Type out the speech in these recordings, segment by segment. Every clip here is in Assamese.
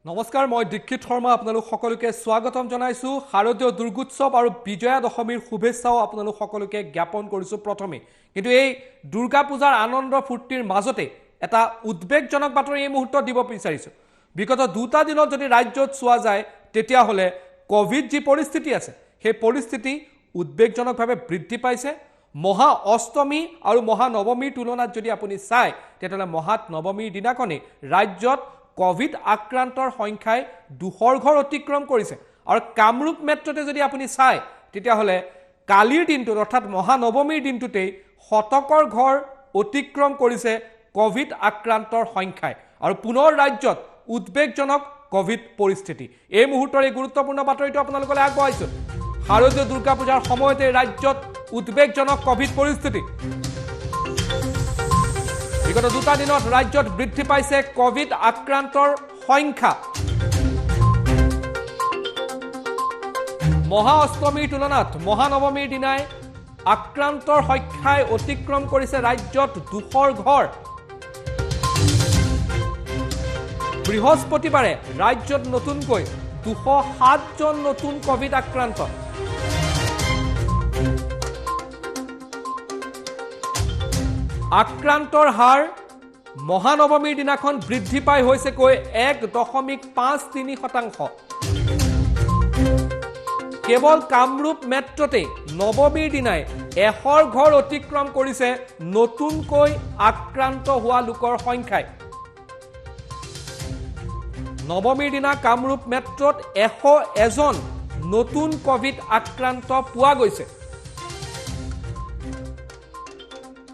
নমস্কাৰ মই দীক্ষিত শৰ্মা আপোনালোক সকলোকে স্বাগতম জনাইছো শাৰদীয় দুৰ্গোৎসৱ আৰু বিজয়া দশমীৰ শুভেচ্ছাও আপোনালোক সকলোকে জ্ঞাপন কৰিছো প্ৰথমে কিন্তু এই দুৰ্গা পূজাৰ আনন্দ ফুৰ্তিৰ মাজতে এটা উদ্বেগজনক বাতৰি এই মুহূৰ্তত দিব বিচাৰিছো বিগত দুটা দিনত যদি ৰাজ্যত চোৱা যায় তেতিয়া হলে কোভিড যি পৰিস্থিতি আছে সেই পৰিস্থিতি উদ্বেগজনকভাৱে বৃদ্ধি পাইছে মহা অষ্টমী আৰু মহা নৱমীৰ তুলনাত যদি আপুনি চাই তেতিয়াহলে মহা নৱমীৰ দিনাখনে ৰাজ্যত কোভিড আক্ৰান্তৰ সংখ্যাই 200 ঘৰ অতিক্ৰম কৰিছে আৰু কামৰূপ মেট্ৰতে যদি আপুনি চাই তেতিয়া হলে কালিৰ দিনটোত অৰ্থাৎ মহানৱমীৰ দিনটোতেই শতকৰ ঘৰ অতিক্ৰম কৰিছে কোভিড আক্ৰান্তৰ সংখ্যাই আৰু পুনৰ ৰাজ্যত উদ্বেগজনক কোভিড পৰিস্থিতি এই মুহূৰ্তৰ এই গুৰুত্বপূৰ্ণ বাতৰিটো আপোনালোকলৈ আগবঢ়াইছো শাৰদীয় দুৰ্গা পূজাৰ সময়তে ৰাজ্যত উদ্বেগজনক কোভিড পৰিস্থিতি বিগত দুটা দিনত ৰাজ্যত বৃদ্ধি পাইছে কোভিড আক্ৰান্তৰ সংখ্যা মহা অষ্টমীৰ তুলনাত মহানৱমীৰ দিনাই আক্ৰান্তৰ সংখ্যাই অতিক্ৰম কৰিছে ৰাজ্যত 200 ঘৰ বৃহস্পতিবাৰে ৰাজ্যত নতুনকৈ 207 জন নতুন কোভিড আক্ৰান্ত আক্ৰান্তৰ হাৰ মহানৱমীৰ দিনাখন বৃদ্ধি পাই হৈছে কৈ 1.53% কেৱল কামৰূপ মেট্ৰতে নৱমীৰ দিনাই 100 ঘৰ অতিক্ৰম কৰিছে নতুনকৈ আক্ৰান্ত হোৱা লোকৰ সংখ্যাই নৱমীৰ দিনা কামৰূপ মেট্ৰত 101 জন নতুন কোভিড আক্ৰান্ত পোৱা গৈছে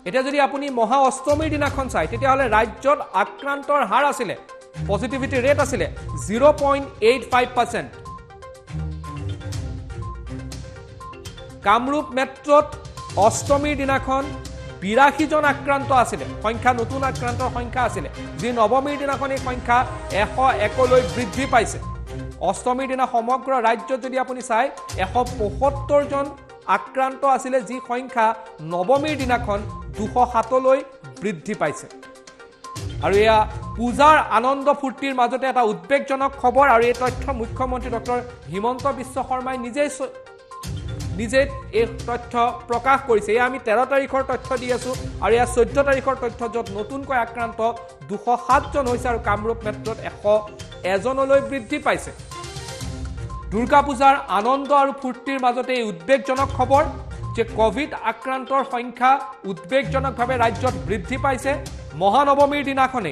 এতিয়া যদি আপুনি মহা অষ্টমীৰ দিনাখন চাই তেতিয়াহলে ৰাজ্যত আক্ৰান্তৰ হাৰ আছিল পজিটিভিটি ৰেট আছিল 0.85% কামৰূপ মেট্ৰত অষ্টমীৰ দিনাখন 82 জন আক্ৰান্ত আছিল সংখ্যা নতুন আক্ৰান্তৰ সংখ্যা আছিল যি নৱমীৰ দিনাখন এই সংখ্যা 101 লৈ বৃদ্ধি পাইছে অষ্টমীৰ দিনা সমগ্ৰ ৰাজ্যত যদি আপুনি চাই 175 জন আক্ৰান্ত আছিল যি সংখ্যা নৱমীৰ দিনাখন 207 লৈ বৃদ্ধি পাইছে আৰু এয়া পূজাৰ আনন্দ ফুৰ্তিৰ মাজতে এটা উদ্বেগজনক খবৰ আৰু এই তথ্য মুখ্যমন্ত্ৰী ডক্টৰ হিমন্ত বিশ্ব শৰ্মাই নিজে এই তথ্য প্ৰকাশ কৰিছে এয়া আমি 13 তাৰিখৰ তথ্য দি আছো আৰু এয়া 14 তাৰিখৰ তথ্য যত নতুনকৈ আক্ৰান্ত 207 জন হৈছে আৰু কামৰূপ মেট্ৰত 101 জনলৈ বৃদ্ধি পাইছে দুৰ্গা পূজাৰ আনন্দ আৰু ফুৰ্তিৰ মাজতে এই উদ্বেগজনক খবৰ যে কোভিড আক্ৰান্তৰ সংখ্যা উদ্বেগজনকভাৱে ৰাজ্যত বৃদ্ধি পাইছে মহানৱমীৰ দিনাখনে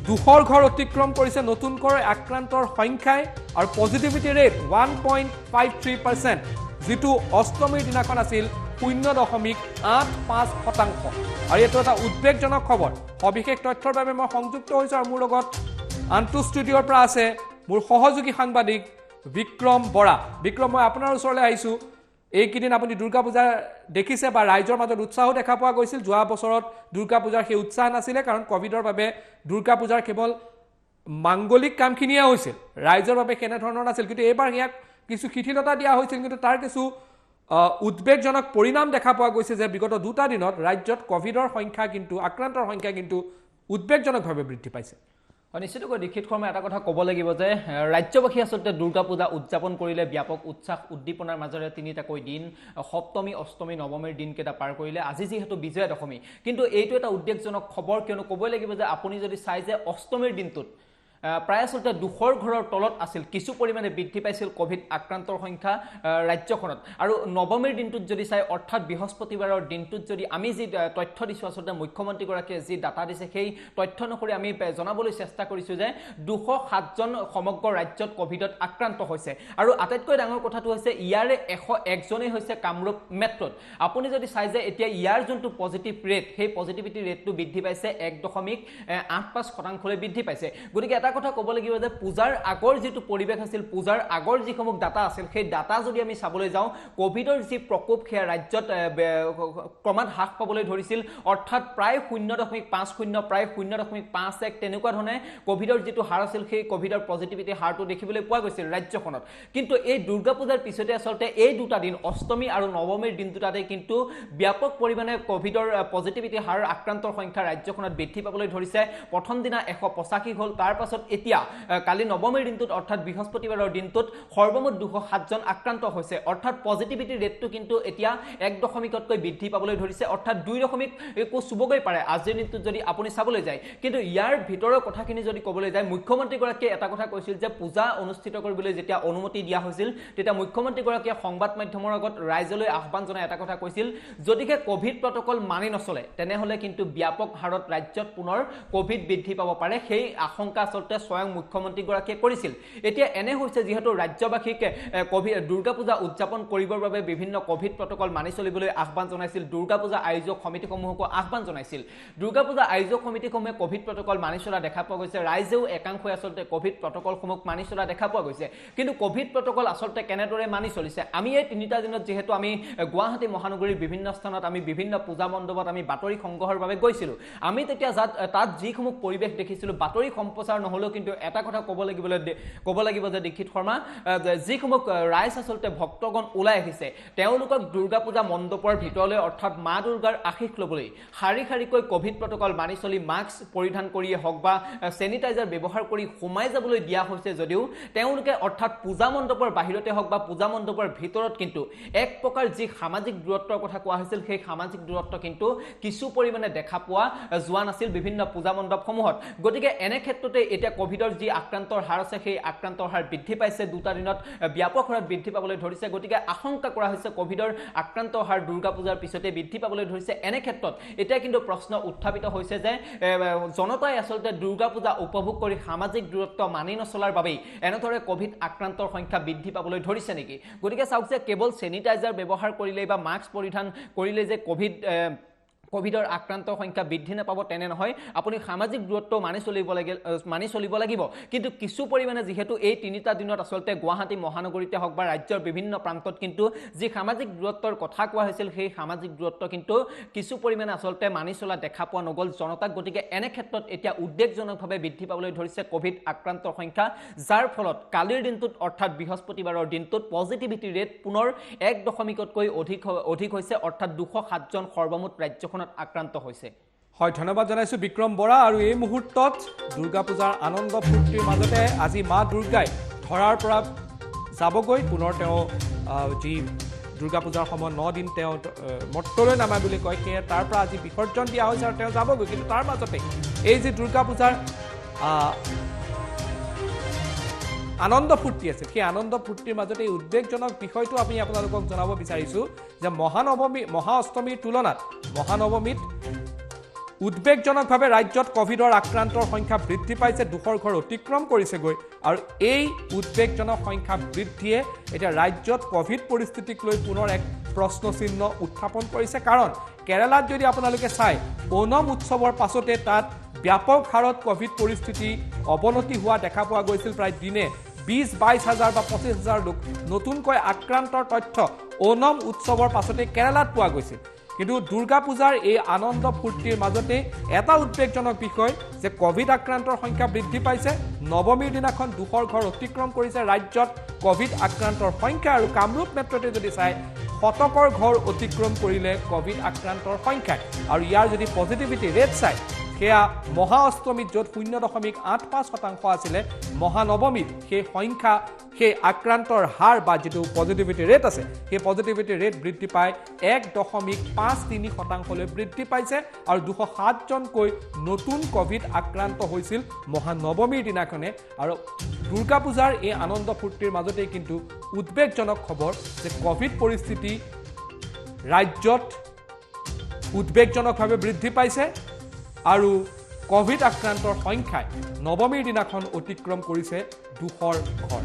200 ঘৰ অতিক্ৰম কৰিছে নতুনকৈ আক্ৰান্তৰ সংখ্যাই আৰু পজিটিভিটি ৰেট 1.53% যেটো অষ্টমীৰ দিনাখন আছিল 0.85% আৰু এটো এটা উদ্বেগজনক খবৰ সবিশেষ তথ্যৰ বাবে মই সংযুক্ত হৈছো আৰু মোৰ লগত আনটো ষ্টুডিঅ'ৰ পৰা আছে মোৰ সহযোগী সাংবাদিক বিক্ৰম বৰা বিক্ৰম মই আপোনাৰ ওচৰলৈ আহিছো এইকেইদিন আপুনি দুৰ্গা পূজা দেখিছে বা ৰাইজৰ মাজত উৎসাহ দেখা পোৱা গৈছিল যোৱা বছৰত দুৰ্গা পূজাৰ সেই উৎসাহ নাছিল কাৰণ কোভিডৰ বাবে দুৰ্গা পূজাৰ কেৱল মাংগলিক কামখিনিয়ে হৈছিল ৰাইজৰ বাবে কেনে ধৰণৰ নাছিল কিন্তু এইবাৰ ইয়াক কিছু শিথিলতা দিয়া হৈছিল কিন্তু তাৰ কিছু উদ্বেগজনক পৰিণাম দেখা পোৱা গৈছে যে বিগত দুটা দিনত ৰাজ্যত কোভিডৰ সংখ্যা কিন্তু আক্ৰান্তৰ সংখ্যা কিন্তু উদ্বেগজনকভাৱে বৃদ্ধি পাইছে নিশ্চিতকৈ দীক্ষিত শৰ্মা এটা কথা ক'ব লাগিব যে ৰাজ্যবাসী আচলতে দুৰ্গা পূজা উদযাপন কৰিলে ব্যাপক উৎসাহ উদ্দীপনাৰ মাজেৰে তিনিটাকৈ দিন সপ্তমী অষ্টমী নৱমীৰ দিনকেইটা পাৰ কৰিলে আজি যিহেতু বিজয়া দশমী কিন্তু এইটো এটা উদ্বেগজনক খবৰ কিয়নো ক'বই লাগিব যে আপুনি যদি চাই যে অষ্টমীৰ দিনটোত প্ৰায় আচলতে 200 ঘৰৰ তলত আছিল কিছু পৰিমাণে বৃদ্ধি পাইছিল কোভিড আক্ৰান্তৰ সংখ্যা ৰাজ্যখনত আৰু নৱমীৰ দিনটোত যদি চাই অৰ্থাৎ বৃহস্পতিবাৰৰ দিনটোত যদি আমি যি তথ্য দিছো আচলতে মুখ্যমন্ত্ৰীগৰাকীয়ে যি ডাটা দিছে সেই তথ্য অনুসৰি আমি জনাবলৈ চেষ্টা কৰিছো যে 207 জন সমগ্ৰ ৰাজ্যত কোভিডত আক্ৰান্ত হৈছে আৰু আটাইতকৈ ডাঙৰ কথাটো হৈছে ইয়াৰে 101 জনেই হৈছে কামৰূপ মেট্ৰত আপুনি যদি চাই যে এতিয়া ইয়াৰ যোনটো পজিটিভ ৰেট সেই পজিটিভিটি ৰেটটো বৃদ্ধি পাইছে 1.85% লৈ বৃদ্ধি পাইছে গতিকে এটা কথা ক'ব লাগিব যে পূজাৰ আগৰ যেটো পৰিবেশ আছিল পূজাৰ আগৰ যিসমূহ ডাটা আছিল সেই ডাটা যদি আমি চাবলৈ যাওঁ কোভিডৰ যি প্ৰকোপ খেয়া ৰাজ্যত ক্ৰমাৎ হ্ৰাস পাবলৈ ধৰিছিল অৰ্থাৎ প্ৰায় 0.50 প্ৰায় 0.51 তেনেকুৱা ধৰণে কোভিডৰ যেটো হাৰ আছিল সেই কোভিডৰ পজিটিভিটি হাৰটো দেখিবলৈ পোৱা গৈছিল ৰাজ্যখনত কিন্তু এই দুৰ্গা পূজাৰ পিছতে আচলতে এই দুটা দিন অষ্টমী আৰু নৱমীৰ দিন দুটাতে কিন্তু ব্যাপক পৰিমাণে কোভিডৰ পজিটিভিটি হাৰ আক্ৰান্তৰ সংখ্যা ৰাজ্যখনত বৃদ্ধি পাবলৈ ধৰিছে প্ৰথম দিনা 185 হ'ল তাৰ পাছত পাছত এতিয়া কালি নৱমীৰ দিনটোত অৰ্থাৎ বৃহস্পতিবাৰৰ দিনটোত সৰ্বমুঠ 207 জন আক্ৰান্ত হৈছে অৰ্থাৎ পজিটিভিটি ৰেটটো কিন্তু এতিয়া 1.তকৈ বৃদ্ধি পাবলৈ ধৰিছে অৰ্থাৎ 2 চুবগৈ পাৰে আজিৰ দিনটোত যদি আপুনি চাবলৈ যায় কিন্তু ইয়াৰ ভিতৰৰ কথাখিনি যদি ক'বলৈ যায় মুখ্যমন্ত্ৰীগৰাকীয়ে এটা কথা কৈছিল যে পূজা অনুষ্ঠিত কৰিবলৈ যেতিয়া অনুমতি দিয়া হৈছিল তেতিয়া মুখ্যমন্ত্ৰীগৰাকীয়ে সংবাদ মাধ্যমৰ আগত ৰাইজলৈ আহ্বান জনাই এটা কথা কৈছিল যদিহে কোভিড প্ৰটকল মানি নচলে তেনেহলে কিন্তু ব্যাপক হাৰত ৰাজ্যত পুনৰ কোভিড বৃদ্ধি পাব পাৰে সেই আশংকা আচলতে স্বয়ং মুখ্যমন্ত্ৰীগৰাকীয়ে কৰিছিল এতিয়া এনে হৈছে যেহেতু ৰাজ্যবাসীক কোভিড দুৰ্গা পূজা উদযাপন কৰিবৰ বাবে বিভিন্ন কোভিড প্ৰটকল মানি চলিবলৈ আহ্বান জনাইছিল দুৰ্গা পূজা আয়োজক সমিতিসমূহক আহ্বান জনাইছিল দুৰ্গা পূজা আয়োজক সমিতিসমূহে কোভিড প্ৰটকল মানি চলা দেখা পোৱা গৈছে ৰাইজেও একাংশই আচলতে কোভিড প্ৰটকলসমূহ মানি চলা দেখা পোৱা গৈছে কিন্তু কোভিড প্ৰটকল আচলতে কেনেদৰে মানি চলিছে আমি এই তিনিটা দিনত যেহেতু আমি গুৱাহাটী মহানগৰীৰ বিভিন্ন স্থানত আমি বিভিন্ন পূজা মণ্ডপত আমি বাতৰি সংগ্ৰহৰ বাবে গৈছিলো আমি তেতিয়া তাত যিসমূহ পৰিৱেশ দেখিছিলো বাতৰি সম্প্ৰচাৰ নহলেও কিন্তু এটা কথা ক'ব লাগিব যে দীক্ষিত শৰ্মা যিসমূহ ৰাইজ আচলতে ভক্তগণ ওলাই আহিছে তেওঁলোকক দুৰ্গা পূজা মণ্ডপৰ ভিতৰলৈ অৰ্থাৎ মা দুৰ্গাৰ আশীষ ল'বলৈ শাৰী শাৰীকৈ কোভিড প্ৰটকল মানি চলি মাস্ক পৰিধান কৰিয়ে হওক বা চেনিটাইজাৰ ব্যৱহাৰ কৰি সোমাই যাবলৈ দিয়া হৈছে যদিও তেওঁলোকে অৰ্থাৎ পূজা মণ্ডপৰ বাহিৰতে হওক বা পূজা মণ্ডপৰ ভিতৰত কিন্তু এক প্ৰকাৰ যি সামাজিক দূৰত্বৰ কথা কোৱা হৈছিল সেই সামাজিক দূৰত্ব কিন্তু কিছু পৰিমাণে দেখা পোৱা যোৱা নাছিল বিভিন্ন পূজা মণ্ডপসমূহত গতিকে এনে ক্ষেত্ৰতে এতিয়া কোভিডৰ যি আক্ৰান্তৰ হাৰ আছে সেই আক্ৰান্তৰ হাৰ বৃদ্ধি পাইছে দুটা দিনত ব্যাপক হাৰত বৃদ্ধি পাবলৈ ধৰিছে গতিকে আশংকা কৰা হৈছে কোভিডৰ আক্ৰান্তৰ হাৰ দুৰ্গা পূজাৰ পিছতে বৃদ্ধি পাবলৈ ধৰিছে এনে ক্ষেত্ৰত এতিয়া কিন্তু প্ৰশ্ন উত্থাপিত হৈছে যে জনতাই আচলতে দুৰ্গা পূজা উপভোগ কৰি সামাজিক দূৰত্ব মানি নচলাৰ বাবেই এনেদৰে কোভিড আক্ৰান্তৰ সংখ্যা বৃদ্ধি পাবলৈ ধৰিছে নেকি গতিকে চাওক যে কেৱল চেনিটাইজাৰ ব্যৱহাৰ কৰিলেই বা মাস্ক পৰিধান কৰিলে যে কোভিডৰ আক্ৰান্তৰ সংখ্যা বৃদ্ধি নাপাব তেনে নহয় আপুনি সামাজিক দূৰত্ব মানি চলিব লাগিব কিন্তু কিছু পৰিমাণে যেহেতু এই তিনিটা দিনত আচলতে গুৱাহাটী মহানগৰীতে হওক বা ৰাজ্যৰ বিভিন্ন প্ৰান্তত কিন্তু যি সামাজিক দূৰত্বৰ কথা কোৱা হৈছিল সেই সামাজিক দূৰত্ব কিন্তু কিছু পৰিমাণে আচলতে মানি চলা দেখা পোৱা নগল জনতাক গতিকে এনে ক্ষেত্ৰত এতিয়া উদ্বেগজনকভাৱে বৃদ্ধি পাবলৈ ধৰিছে কোভিড আক্ৰান্তৰ সংখ্যা যাৰ ফলত কালিৰ দিনটোত অৰ্থাৎ বৃহস্পতিবাৰৰ দিনটোত পজিটিভিটি ৰেট পুনৰ 1.তকৈ অধিক হৈছে অৰ্থাৎ 207 জন সৰ্বমুঠ ৰাজ্যখন আক্ৰান্ত হৈছে হয় ধন্যবাদ জানাইছো বিক্ৰম বৰা আৰু এই মুহূৰ্তত দুৰ্গা পূজাৰ আনন্দ ফূৰ্তিৰ মাজতে আজি মা দুৰ্গাই ধৰাৰ পৰা যাবগৈ পুনৰ তেওঁ যি দুৰ্গা পূজাৰ সময় 9 দিন তেওঁ মৰ্তলৈ নামায় বুলি কয় সেয়ে তাৰ পৰা আজি বিসৰ্জন দিয়া হৈছে আৰু তেওঁ যাবগৈ কিন্তু তাৰ মাজতে এই যে দুৰ্গা পূজাৰ আনন্দ ফূৰ্তি আছে সেই আনন্দ ফূৰ্তিৰ মাজতে এই উদ্বেগজনক বিষয়টো আমি আপোনালোকক জনাব বিচাৰিছো যে মহা অষ্টমীৰ তুলনাত মহানৱমীত উদ্বেগজনকভাৱে ৰাজ্যত কোভিডৰ আক্ৰান্তৰ সংখ্যা বৃদ্ধি পাইছে 200 ঘৰ অতিক্ৰম কৰিছেগৈ আৰু এই উদ্বেগজনক সংখ্যা বৃদ্ধিয়ে এতিয়া ৰাজ্যত কোভিড পৰিস্থিতিক লৈ পুনৰ এক প্ৰশ্ন চিহ্ন উত্থাপন কৰিছে কাৰণ কেৰালাত যদি আপোনালোকে চাই ওনম উৎসৱৰ পাছতে তাত ব্যাপক হাৰত কোভিড পৰিস্থিতি অৱনতি হোৱা দেখা পোৱা গৈছিল প্ৰায় দিনে 20-22 হাজাৰ বা 25 হাজাৰ লোক নতুনকৈ আক্ৰান্তৰ তথ্য ওনম উৎসৱৰ পাছতে কেৰালাত পোৱা গৈছিল কিন্তু দুৰ্গা পূজাৰ এই আনন্দ ফূৰ্তিৰ মাজতে এটা উদ্বেগজনক বিষয় যে কোভিড আক্ৰান্তৰ সংখ্যা বৃদ্ধি পাইছে নৱমীৰ দিনাখন 200 ঘৰ অতিক্ৰম কৰিছে ৰাজ্যত কোভিড আক্ৰান্তৰ সংখ্যা আৰু কামৰূপ মেট্ৰতে যদি চাই শতকৰ ঘৰ অতিক্ৰম কৰিলে কোভিড আক্ৰান্তৰ সংখ্যা আৰু ইয়াৰ যদি পজিটিভিটি ৰেট চাই সেয়া মহা অষ্টমীত য'ত 0.85% আছিলে মহানৱমীত সেই সংখ্যা সেই আক্ৰান্তৰ হাৰ বা যেটো পজিটিভিটি ৰেট আছে সেই পজিটিভিটি ৰেট বৃদ্ধি পায় 1.53% বৃদ্ধি পাইছে আৰু 207 জনকৈ নতুন কোভিড আক্ৰান্ত হৈছিল মহানৱমীৰ দিনাখনে আৰু দুৰ্গা পূজাৰ এই আনন্দ ফূৰ্তিৰ মাজতে কিন্তু উদ্বেগজনক খবৰ যে কোভিড পৰিস্থিতি ৰাজ্যত উদ্বেগজনকভাৱে বৃদ্ধি পাইছে আৰু কোভিড আক্ৰান্তৰ সংখ্যাই নৱমীৰ দিনাখন অতিক্ৰম কৰিছে 200 ঘৰ